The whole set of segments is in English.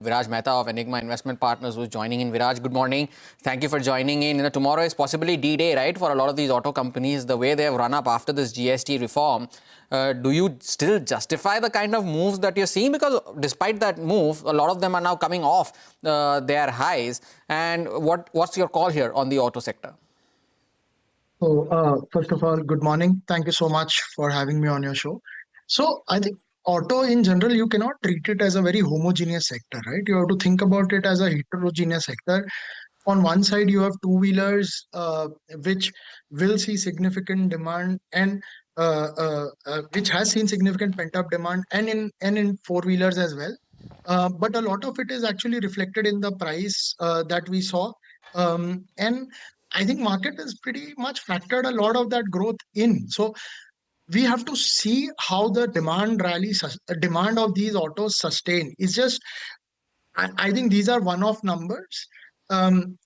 Viraj Mehta of Enigma Investment Partners, who's joining in. Viraj, good morning. Thank you for joining in. Tomorrow is possibly D-Day, right, for a lot of these auto companies, the way they have run up after this GST reform. Do you still justify the kind of moves that you're seeing? Because despite that move, a lot of them are now coming off their highs. And what's your call here on the auto sector? First of all, good morning. Thank you so much for having me on your show. So, I think auto in general, you cannot treat it as a very homogeneous sector, right? You have to think about it as a heterogeneous sector. On one side, you have two-wheelers, which will see significant demand and which has seen significant pent-up demand, and in four-wheelers as well. But a lot of it is actually reflected in the price that we saw. And I think market has pretty much factored a lot of that growth in. So we have to see how the demand of these autos sustain. It's just I think these are one-off numbers, and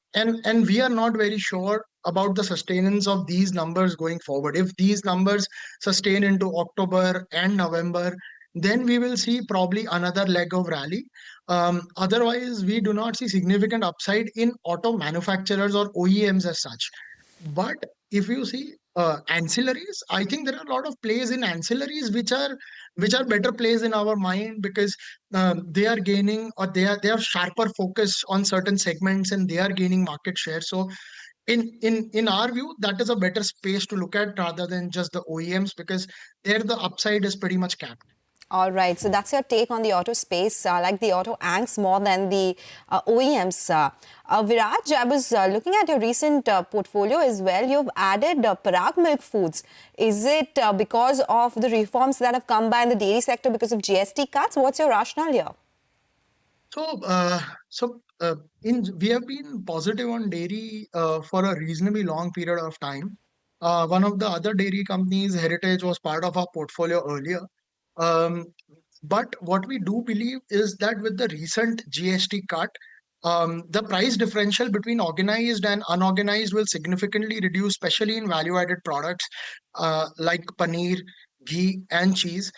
we are not very sure about the sustenance of these numbers going forward. If these numbers sustain into October and November, then we will see probably another leg of rally. Otherwise, we do not see significant upside in auto manufacturers or OEMs as such. But if you see ancillaries, I think there are a lot of plays in ancillaries which are better plays in our mind because they are gaining or they have sharper focus on certain segments and they are gaining market share. So in our view, that is a better space to look at rather than just the OEMs because there the upside is pretty much capped. All right, so that's your take on the auto space, like the auto anks more than the OEMs. Viraj, I was looking at your recent portfolio as well. You've added Parag Milk Foods. Is it because of the reforms that have come by in the dairy sector because of GST cuts? What's your rationale here? We have been positive on dairy for a reasonably long period of time. One of the other dairy companies, Heritage, was part of our portfolio earlier. Um, but what we do believe is that with the recent GST cut, the price differential between organized and unorganized will significantly reduce, especially in value-added products like paneer, ghee, and cheese,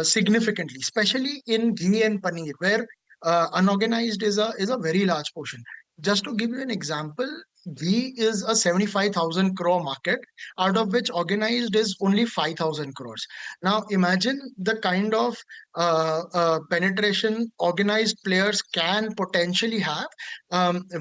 significantly, especially in ghee and paneer, where unorganized is a very large portion. Just to give you an example, ghee is a 75,000 crore market, out of which organized is only 5,000 crores. Now, imagine the kind of penetration organized players can potentially have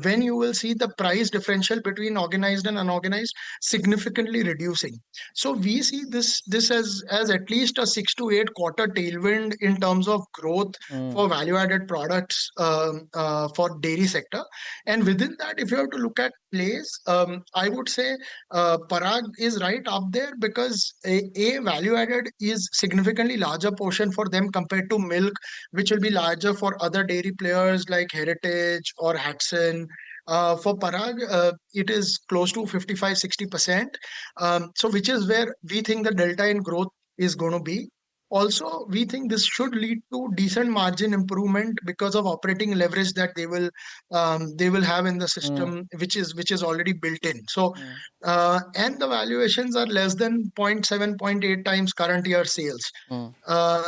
when you will see the price differential between organized and unorganized significantly reducing. So we see this as at least a 6 to 8 quarter tailwind in terms of growth for value-added products for dairy sector. And within that, if you have to look at plays, I would say Parag is right up there because a value-added is significantly larger portion for them compared to milk, which will be larger for other dairy players like Heritage or Hatson. For Parag, it is close to 55-60%. So which is where we think the delta in growth is going to be. Also, we think this should lead to decent margin improvement because of operating leverage that they will have in the system, which is already built in. So, and the valuations are less than 0.7, 0.8 times current year sales.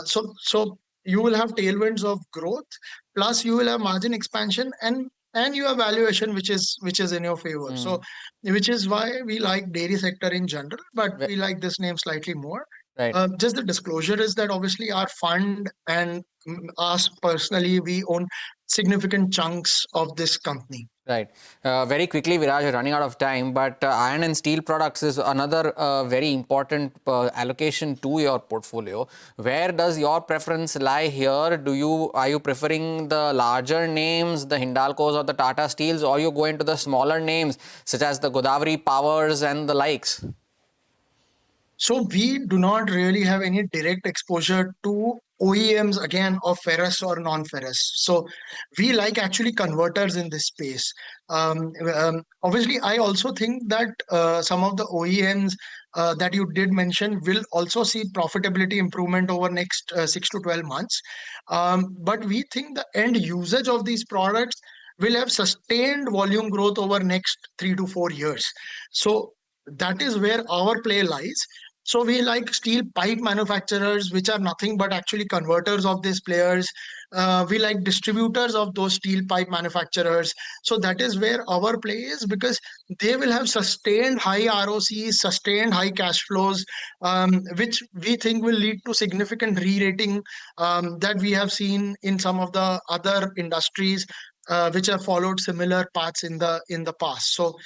So you will have tailwinds of growth, plus you will have margin expansion and you have valuation which is in your favor. So, which is why we like dairy sector in general, but we like this name slightly more. Right. Just the disclosure is that obviously our fund and us personally, we own significant chunks of this company. Right. Very quickly, Viraj, you're running out of time, but iron and steel products is another very important allocation to your portfolio. Where does your preference lie here? Are you preferring the larger names, the Hindalcos or the Tata Steels, or you go into the smaller names such as the Godavari Powers and the likes? So we do not really have any direct exposure to OEMs again of ferrous or non-ferrous. So we like actually converters in this space. Obviously, I also think that some of the OEMs that you did mention will also see profitability improvement over next 6 to 12 months. But we think the end usage of these products will have sustained volume growth over next 3 to 4 years. So that is where our play lies. So we like steel pipe manufacturers, which are nothing but actually converters of these players. We like distributors of those steel pipe manufacturers. So that is where our play is, because they will have sustained high ROCs, sustained high cash flows, which we think will lead to significant re-rating that we have seen in some of the other industries which have followed similar paths in the past. So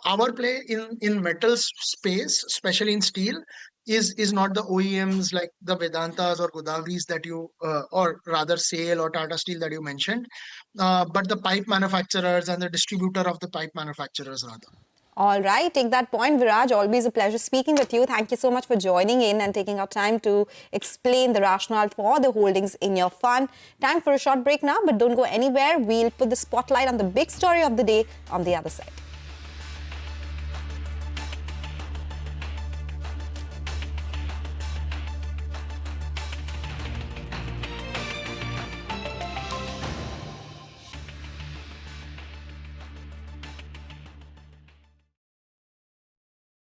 our play in metals space, especially in steel, is not the OEMs like the Vedantas or Godawris that you, or rather SAIL or Tata Steel that you mentioned, but the pipe manufacturers and the distributor of the pipe manufacturers rather. All right, take that point, Viraj. Always a pleasure speaking with you. Thank you so much for joining in and taking our time to explain the rationale for the holdings in your fund. Time for a short break now, but don't go anywhere. We'll put the spotlight on the big story of the day on the other side.